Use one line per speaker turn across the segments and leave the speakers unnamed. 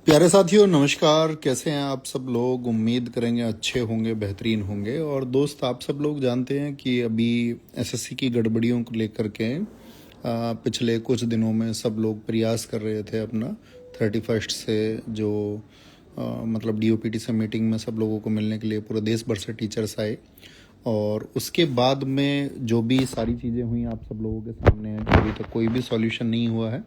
प्यारे साथियों नमस्कार। कैसे हैं आप सब लोग? उम्मीद करेंगे अच्छे होंगे, बेहतरीन होंगे। और दोस्त, आप सब लोग जानते हैं कि अभी एसएससी की गड़बड़ियों को लेकर के पिछले कुछ दिनों में सब लोग प्रयास कर रहे थे अपना 31 से जो मतलब डीओपीटी से मीटिंग में सब लोगों को मिलने के लिए पूरे देश भर से टीचर्स आए। और उसके बाद में जो भी सारी चीज़ें हुई आप सब लोगों के सामने है कि अभी तक कोई भी सॉल्यूशन नहीं हुआ है।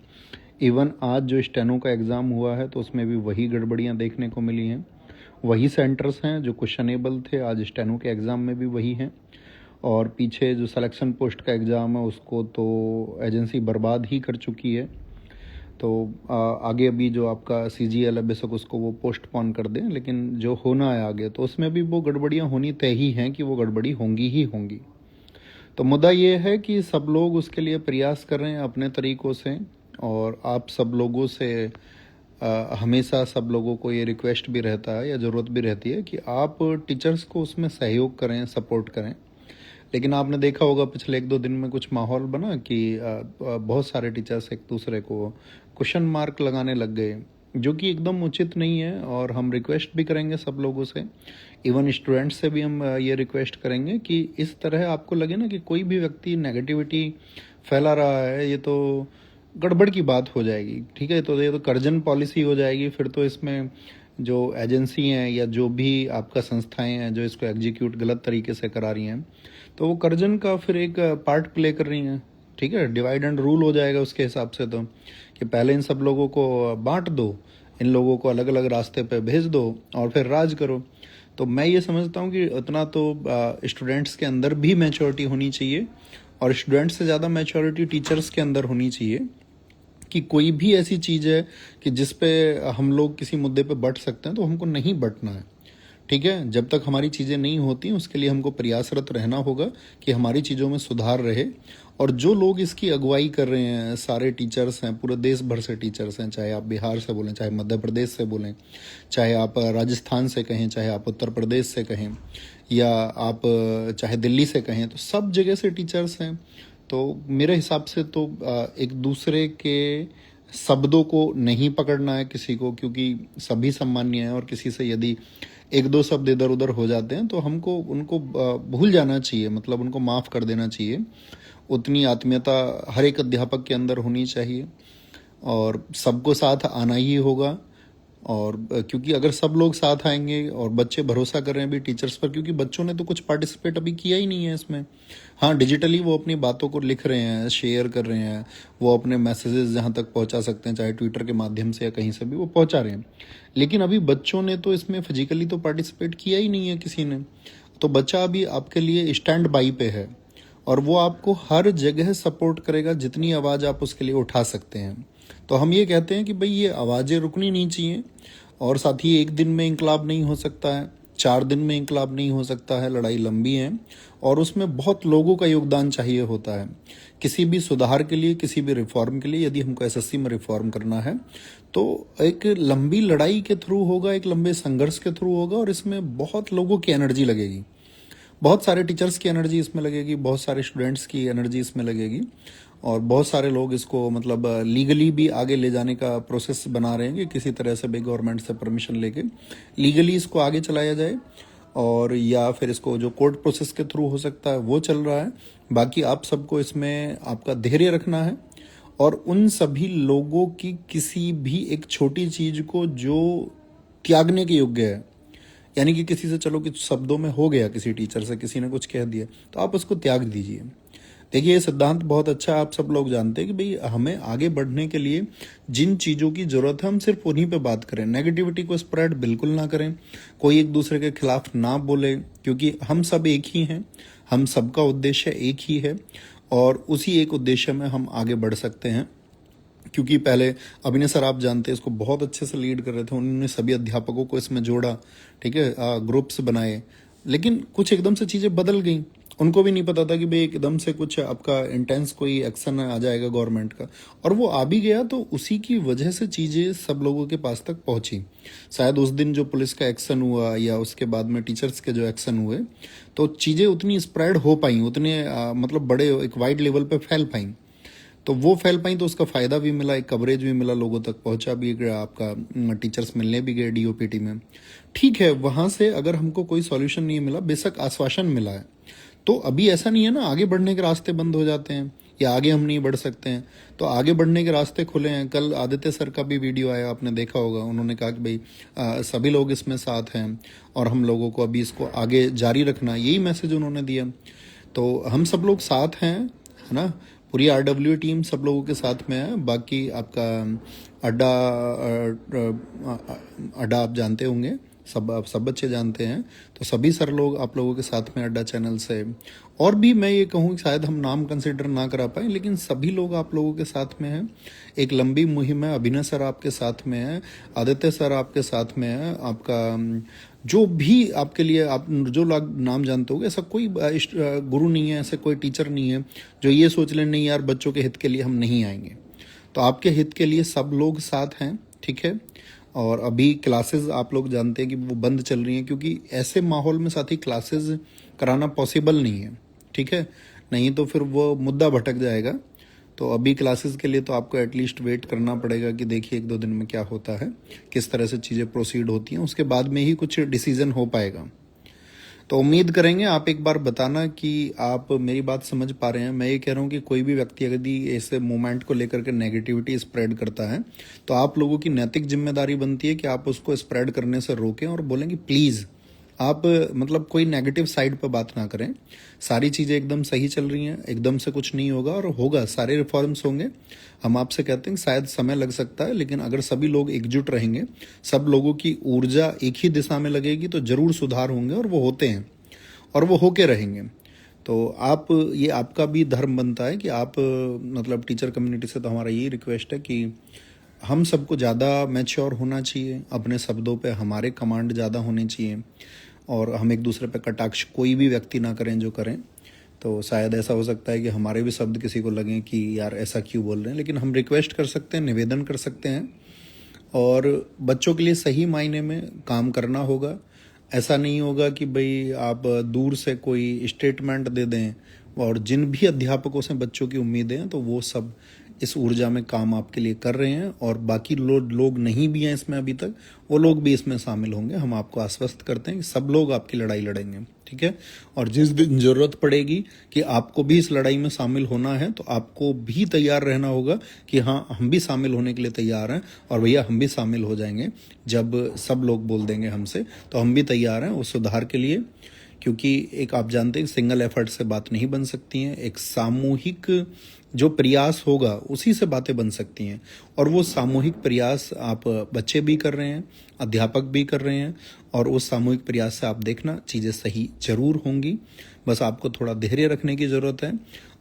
इवन आज जो स्टेनो का एग्ज़ाम हुआ है तो उसमें भी वही गड़बड़ियाँ देखने को मिली हैं। वही सेंटर्स हैं जो क्वेश्चनेबल थे, आज स्टेनो के एग्ज़ाम में भी वही हैं। और पीछे जो सिलेक्शन पोस्ट का एग्ज़ाम है उसको तो एजेंसी बर्बाद ही कर चुकी है। तो आगे अभी जो आपका सीजीएल है बेशक उसको वो पोस्टपोन कर दें, लेकिन जो होना है आगे तो उसमें भी वो गड़बड़ियाँ होनी तय ही हैं कि वो गड़बड़ी होंगी ही होंगी। तो मुद्दा ये है कि सब लोग उसके लिए प्रयास कर रहे हैं अपने तरीक़ों से। और आप सब लोगों से हमेशा सब लोगों को ये रिक्वेस्ट भी रहता है या ज़रूरत भी रहती है कि आप टीचर्स को उसमें सहयोग करें, सपोर्ट करें। लेकिन आपने देखा होगा पिछले 1-2 दिन में कुछ माहौल बना कि बहुत सारे टीचर्स एक दूसरे को क्वेश्चन मार्क लगाने लग गए, जो कि एकदम उचित नहीं है। और हम रिक्वेस्ट भी करेंगे सब लोगों से, इवन स्टूडेंट्स से भी हम ये रिक्वेस्ट करेंगे कि इस तरह आपको लगे ना कि कोई भी व्यक्ति नेगेटिविटी फैला रहा है, ये तो गड़बड़ की बात हो जाएगी। ठीक है, तो ये तो कर्जन पॉलिसी हो जाएगी। फिर तो इसमें जो एजेंसी हैं या जो भी आपका संस्थाएं हैं जो इसको एग्जीक्यूट गलत तरीके से करा रही हैं, तो वो कर्जन का फिर एक पार्ट प्ले कर रही हैं। ठीक है, डिवाइड एंड रूल हो जाएगा उसके हिसाब से। तो कि पहले इन सब लोगों को बांट दो, इन लोगों को अलग अलग रास्ते पे भेज दो और फिर राज करो। तो मैं ये समझता हूँ कि उतना तो स्टूडेंट्स के अंदर भी मैच्योरिटी होनी चाहिए, और स्टूडेंट्स से ज़्यादा मैच्योरिटी टीचर्स के अंदर होनी चाहिए कि कोई भी ऐसी चीज़ है कि जिस पे हम लोग किसी मुद्दे पे बट सकते हैं तो हमको नहीं बटना है। ठीक है, जब तक हमारी चीज़ें नहीं होती उसके लिए हमको प्रयासरत रहना होगा कि हमारी चीज़ों में सुधार रहे। और जो लोग इसकी अगुवाई कर रहे हैं, सारे टीचर्स हैं, पूरे देश भर से टीचर्स हैं, चाहे आप बिहार से बोलें, चाहे मध्य प्रदेश से बोलें, चाहे आप राजस्थान से कहें, चाहे आप उत्तर प्रदेश से कहें, या आप चाहे दिल्ली से कहें, तो सब जगह से टीचर्स हैं। तो मेरे हिसाब से तो एक दूसरे के शब्दों को नहीं पकड़ना है किसी को, क्योंकि सभी सम्मान्य हैं। और किसी से यदि 1-2 शब्द इधर उधर हो जाते हैं तो हमको उनको भूल जाना चाहिए, मतलब उनको माफ़ कर देना चाहिए। उतनी आत्मीयता हर एक अध्यापक के अंदर होनी चाहिए और सबको साथ आना ही होगा। और क्योंकि अगर सब लोग साथ आएंगे और बच्चे भरोसा कर रहे हैं भी टीचर्स पर, क्योंकि बच्चों ने तो कुछ पार्टिसिपेट अभी किया ही नहीं है इसमें। हाँ, डिजिटली वो अपनी बातों को लिख रहे हैं, शेयर कर रहे हैं, वो अपने मैसेजेस जहाँ तक पहुँचा सकते हैं, चाहे ट्विटर के माध्यम से या कहीं से भी वो पहुँचा रहे हैं। लेकिन अभी बच्चों ने तो इसमें फिजिकली तो पार्टिसिपेट किया ही नहीं है किसी ने। तो बच्चा अभी आपके लिए स्टैंड बाई पे है और वो आपको हर जगह सपोर्ट करेगा जितनी आवाज़ आप उसके लिए उठा सकते हैं। तो हम ये कहते हैं कि भाई ये आवाज़ें रुकनी नहीं चाहिए। और साथ ही एक दिन में इंकलाब नहीं हो सकता है, 4 दिन में इंकलाब नहीं हो सकता है, लड़ाई लंबी है और उसमें बहुत लोगों का योगदान चाहिए होता है। किसी भी सुधार के लिए, किसी भी रिफॉर्म के लिए, यदि हमको एसएससी में रिफॉर्म करना है तो एक लंबी लड़ाई के थ्रू होगा, एक लंबे संघर्ष के थ्रू होगा। और इसमें बहुत लोगों की एनर्जी लगेगी, बहुत सारे टीचर्स की एनर्जी इसमें लगेगी, बहुत सारे स्टूडेंट्स की एनर्जी इसमें लगेगी। और बहुत सारे लोग इसको मतलब लीगली भी आगे ले जाने का प्रोसेस बना रहे हैं कि किसी तरह से भी गवर्नमेंट से परमिशन लेके लीगली इसको आगे चलाया जाए, और या फिर इसको जो कोर्ट प्रोसेस के थ्रू हो सकता है वो चल रहा है। बाकी आप सबको इसमें आपका धैर्य रखना है और उन सभी लोगों की किसी भी एक छोटी चीज को जो त्यागने के योग्य है, यानी कि किसी से चलो कि शब्दों में हो गया, किसी टीचर से किसी ने कुछ कह दिया तो आप उसको त्याग दीजिए। देखिए, ये सिद्धांत बहुत अच्छा है, आप सब लोग जानते हैं कि भाई हमें आगे बढ़ने के लिए जिन चीज़ों की ज़रूरत है हम सिर्फ उन्हीं पे बात करें। नेगेटिविटी को स्प्रेड बिल्कुल ना करें, कोई एक दूसरे के खिलाफ ना बोले, क्योंकि हम सब एक ही हैं, हम सबका उद्देश्य एक ही है और उसी एक उद्देश्य में हम आगे बढ़ सकते हैं। क्योंकि पहले अभिनय सर आप जानते हैं इसको बहुत अच्छे से लीड कर रहे थे, उन्होंने सभी अध्यापकों को इसमें जोड़ा, ठीक है, ग्रुप्स बनाए। लेकिन कुछ एकदम से चीज़ें बदल गई, उनको भी नहीं पता था कि भाई एकदम से कुछ आपका इंटेंस कोई एक्शन आ जाएगा गवर्नमेंट का, और वो आ भी गया। तो उसी की वजह से चीज़ें सब लोगों के पास तक पहुंची। शायद उस दिन जो पुलिस का एक्शन हुआ या उसके बाद में टीचर्स के जो एक्शन हुए, तो चीज़ें उतनी स्प्रेड हो पाई, उतने मतलब बड़े एक वाइड लेवल पे फैल पाई। तो वो फैल पाई तो उसका फ़ायदा भी मिला, एक कवरेज भी मिला, लोगों तक पहुंचा भी गया, आपका टीचर्स मिलने भी गए डीओपीटी में। ठीक है, वहाँ से अगर हमको कोई सॉल्यूशन नहीं मिला, बेशक आश्वासन मिला है, तो अभी ऐसा नहीं है ना आगे बढ़ने के रास्ते बंद हो जाते हैं या आगे हम नहीं बढ़ सकते हैं। तो आगे बढ़ने के रास्ते खुले हैं। कल आदित्य सर का भी वीडियो आया, आपने देखा होगा, उन्होंने कहा कि भाई सभी लोग इसमें साथ हैं और हम लोगों को अभी इसको आगे जारी रखना, यही मैसेज उन्होंने दिया। तो हम सब लोग साथ हैं, है ना, पूरी आरडब्ल्यू टीम सब लोगों के साथ में है। बाकी आपका अड्डा अड्डा आप जानते होंगे, सब बच्चे जानते हैं, तो सभी सर लोग आप लोगों के साथ में अड्डा चैनल से, और भी मैं ये कहूँ शायद हम नाम कंसिडर ना करा पाए, लेकिन सभी लोग आप लोगों के साथ में हैं। एक लंबी मुहिम है, अभिनय सर आपके साथ में है, आदित्य सर आपके साथ में है, आपका जो भी आपके लिए आप जो लोग नाम जानते होगे, ऐसा कोई गुरु नहीं है, ऐसा कोई टीचर नहीं है जो ये सोच ले नहीं यार बच्चों के हित के लिए हम नहीं आएंगे। तो आपके हित के लिए सब लोग साथ हैं, ठीक है। और अभी क्लासेस आप लोग जानते हैं कि वो बंद चल रही हैं, क्योंकि ऐसे माहौल में साथी क्लासेस कराना पॉसिबल नहीं है, ठीक है, नहीं तो फिर वो मुद्दा भटक जाएगा। तो अभी क्लासेस के लिए तो आपको एटलीस्ट वेट करना पड़ेगा कि देखिए 1-2 दिन में क्या होता है, किस तरह से चीज़ें प्रोसीड होती हैं, उसके बाद में ही कुछ डिसीजन हो पाएगा। तो उम्मीद करेंगे आप एक बार बताना कि आप मेरी बात समझ पा रहे हैं। मैं ये कह रहा हूँ कि कोई भी व्यक्ति यदि ऐसे मूवमेंट को लेकर के नेगेटिविटी स्प्रेड करता है, तो आप लोगों की नैतिक जिम्मेदारी बनती है कि आप उसको स्प्रेड करने से रोकें और बोलें कि प्लीज़ आप मतलब कोई नेगेटिव साइड पर बात ना करें। सारी चीज़ें एकदम सही चल रही हैं, एकदम से कुछ नहीं होगा और होगा, सारे रिफॉर्म्स होंगे। हम आपसे कहते हैं कि शायद समय लग सकता है, लेकिन अगर सभी लोग एकजुट रहेंगे, सब लोगों की ऊर्जा एक ही दिशा में लगेगी, तो ज़रूर सुधार होंगे और वो होते हैं और वो होके रहेंगे। तो आप, ये आपका भी धर्म बनता है कि आप मतलब टीचर कम्युनिटी से तो हमारा यही रिक्वेस्ट है कि हम सबको ज़्यादा मैच्योर होना चाहिए, अपने शब्दों पे हमारे कमांड ज़्यादा होने चाहिए और हम एक दूसरे पे कटाक्ष कोई भी व्यक्ति ना करें जो करें। तो शायद ऐसा हो सकता है कि हमारे भी शब्द किसी को लगें कि यार ऐसा क्यों बोल रहे हैं, लेकिन हम रिक्वेस्ट कर सकते हैं, निवेदन कर सकते हैं और बच्चों के लिए सही मायने में काम करना होगा। ऐसा नहीं होगा कि भाई आप दूर से कोई स्टेटमेंट दे दें, और जिन भी अध्यापकों से बच्चों की उम्मीदें हैं तो वो सब इस ऊर्जा में काम आपके लिए कर रहे हैं, और बाकी लोग नहीं भी हैं इसमें अभी तक, वो लोग भी इसमें शामिल होंगे। हम आपको आश्वस्त करते हैं कि सब लोग आपकी लड़ाई लड़ेंगे, ठीक है। और जिस दिन जरूरत पड़ेगी कि आपको भी इस लड़ाई में शामिल होना है, तो आपको भी तैयार रहना होगा कि हाँ हम भी शामिल होने के लिए तैयार हैं, और भैया हम भी शामिल हो जाएंगे जब सब लोग बोल देंगे हमसे, तो हम भी तैयार हैं उस सुधार के लिए। क्योंकि एक आप जानते हैं सिंगल एफर्ट से बात नहीं बन सकती हैं, एक सामूहिक जो प्रयास होगा उसी से बातें बन सकती हैं, और वो सामूहिक प्रयास आप बच्चे भी कर रहे हैं, अध्यापक भी कर रहे हैं, और उस सामूहिक प्रयास से आप देखना चीज़ें सही जरूर होंगी। बस आपको थोड़ा धैर्य रखने की ज़रूरत है,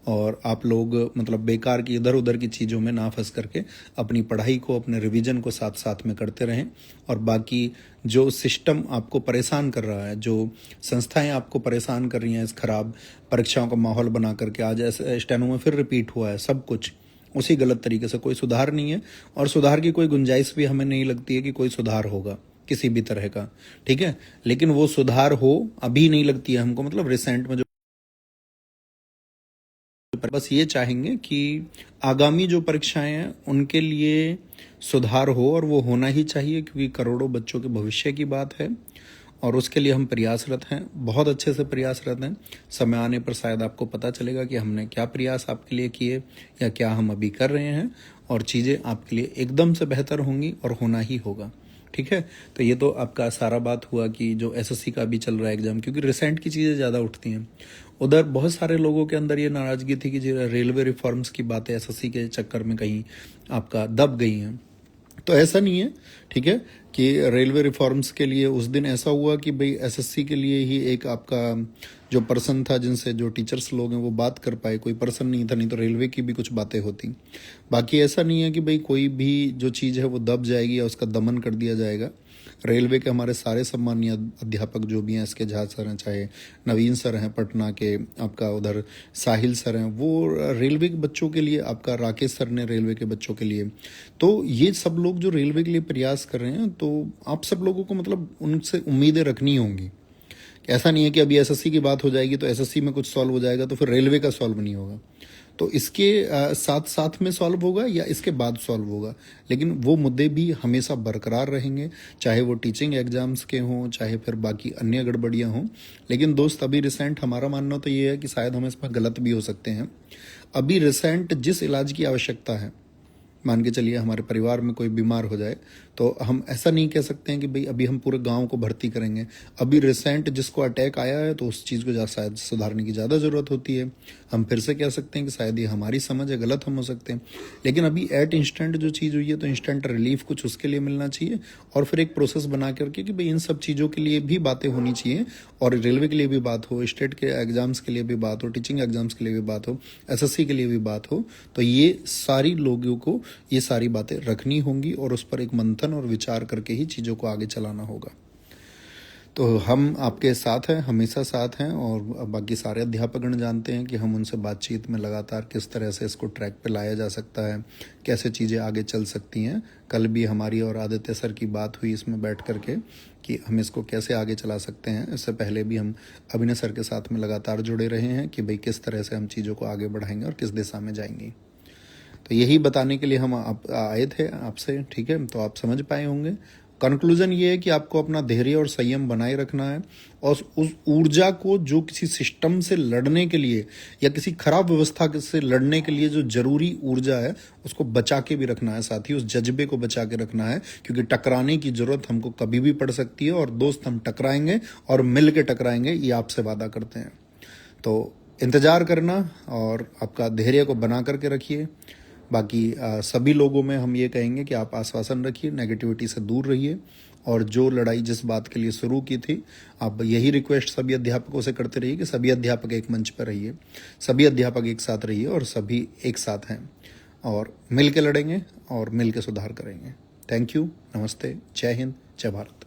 और आप लोग मतलब बेकार की इधर उधर की चीज़ों में ना फंस करके अपनी पढ़ाई को, अपने रिवीजन को साथ साथ में करते रहें। और बाकी जो सिस्टम आपको परेशान कर रहा है, जो संस्थाएं आपको परेशान कर रही हैं इस खराब परीक्षाओं का माहौल बना करके, आज ऐसे स्टेनो में फिर रिपीट हुआ है सब कुछ उसी गलत तरीके से, कोई सुधार नहीं है और सुधार की कोई गुंजाइश भी हमें नहीं लगती है कि कोई सुधार होगा किसी भी तरह का, ठीक है। लेकिन वो सुधार हो अभी नहीं लगती है हमको, मतलब रिसेंट में जो, बस ये चाहेंगे कि आगामी जो परीक्षाएं हैं उनके लिए सुधार हो, और वो होना ही चाहिए क्योंकि करोड़ों बच्चों के भविष्य की बात है, और उसके लिए हम प्रयासरत हैं, बहुत अच्छे से प्रयासरत हैं। समय आने पर शायद आपको पता चलेगा कि हमने क्या प्रयास आपके लिए किए या क्या हम अभी कर रहे हैं, और चीज़ें आपके लिए एकदम से बेहतर होंगी और होना ही होगा, ठीक है। तो ये तो आपका सारा बात हुआ कि जो एसएससी का भी चल रहा है एग्जाम, क्योंकि रिसेंट की चीज़ें ज़्यादा उठती हैं। उधर बहुत सारे लोगों के अंदर ये नाराज़गी थी कि जो रेलवे रिफॉर्म्स की बातें एसएससी के चक्कर में कहीं आपका दब गई हैं, तो ऐसा नहीं है, ठीक है, कि रेलवे रिफॉर्म्स के लिए उस दिन ऐसा हुआ कि भाई एसएससी के लिए ही एक आपका जो पर्सन था, जिनसे जो टीचर्स लोग हैं वो बात कर पाए, कोई पर्सन नहीं था, नहीं तो रेलवे की भी कुछ बातें होती। बाकी ऐसा नहीं है कि भाई कोई भी जो चीज़ है वो दब जाएगी या उसका दमन कर दिया जाएगा। रेलवे के हमारे सारे सम्मानीय अध्यापक जो भी हैं, एस के झा सर हैं, चाहे नवीन सर हैं पटना के, आपका उधर साहिल सर हैं, वो रेलवे के बच्चों के लिए, आपका राकेश सर ने रेलवे के बच्चों के लिए, तो ये सब लोग जो रेलवे के लिए प्रयास कर रहे हैं, तो आप सब लोगों को मतलब उनसे उम्मीदें रखनी होंगी। ऐसा नहीं है कि अभी एसएससी की बात हो जाएगी तो एसएससी में कुछ सॉल्व हो जाएगा तो फिर रेलवे का सॉल्व नहीं होगा। तो इसके साथ साथ में सॉल्व होगा या इसके बाद सॉल्व होगा, लेकिन वो मुद्दे भी हमेशा बरकरार रहेंगे, चाहे वो टीचिंग एग्जाम्स के हों, चाहे फिर बाकी अन्य गड़बड़ियां हों। लेकिन दोस्त अभी रिसेंट हमारा मानना तो ये है कि शायद हम इसमें गलत भी हो सकते हैं। अभी रिसेंट जिस इलाज की आवश्यकता है, मान के चलिए हमारे परिवार में कोई बीमार हो जाए, तो हम ऐसा नहीं कह सकते हैं कि भाई अभी हम पूरे गांव को भर्ती करेंगे। अभी रिसेंट जिसको अटैक आया है तो उस चीज़ को शायद सुधारने की ज़्यादा ज़रूरत होती है। हम फिर से कह सकते हैं कि शायद ये हमारी समझ है, गलत हम हो सकते हैं। लेकिन अभी एट इंस्टेंट जो चीज़ हुई है तो इंस्टेंट रिलीफ कुछ उसके लिए मिलना चाहिए, और फिर एक प्रोसेस बना करके कि भाई इन सब चीज़ों के लिए भी बातें होनी चाहिए, और रेलवे के लिए भी बात हो, स्टेट के एग्जाम्स के लिए भी बात हो, टीचिंग एग्जाम्स के लिए भी बात हो, एसएससी के लिए भी बात हो। तो ये सारी लोगों को ये सारी बातें रखनी होंगी और उस पर एक मंथन और विचार करके ही चीज़ों को आगे चलाना होगा। तो हम आपके साथ हैं, हमेशा साथ हैं, और बाकी सारे अध्यापकगण जानते हैं कि हम उनसे बातचीत में लगातार किस तरह से इसको ट्रैक पे लाया जा सकता है, कैसे चीज़ें आगे चल सकती हैं। कल भी हमारी और आदित्य सर की बात हुई इसमें बैठ करके कि हम इसको कैसे आगे चला सकते हैं। इससे पहले भी हम अभिनय सर के साथ में लगातार जुड़े रहे हैं कि भाई किस तरह से हम चीज़ों को आगे बढ़ाएंगे और किस दिशा में जाएंगे। तो यही बताने के लिए हम आए थे आपसे, ठीक है। तो आप समझ पाए होंगे। कंक्लूजन ये है कि आपको अपना धैर्य और संयम बनाए रखना है, और उस ऊर्जा को जो किसी सिस्टम से लड़ने के लिए या किसी खराब व्यवस्था से लड़ने के लिए जो जरूरी ऊर्जा है उसको बचा के भी रखना है, साथ ही उस जज्बे को बचा के रखना है, क्योंकि टकराने की जरूरत हमको कभी भी पड़ सकती है। और दोस्त, हम टकराएंगे और मिल के टकराएंगे, ये आपसे वादा करते हैं। तो इंतजार करना और आपका धैर्य को बना करके रखिए। बाकी सभी लोगों में हम ये कहेंगे कि आप आश्वासन रखिए, नेगेटिविटी से दूर रहिए, और जो लड़ाई जिस बात के लिए शुरू की थी, आप यही रिक्वेस्ट सभी अध्यापकों से करते रहिए कि सभी अध्यापक एक मंच पर रहिए, सभी अध्यापक एक साथ रहिए, और सभी एक साथ हैं और मिल के लड़ेंगे और मिल के सुधार करेंगे। थैंक यू, नमस्ते, जय हिंद, जय भारत।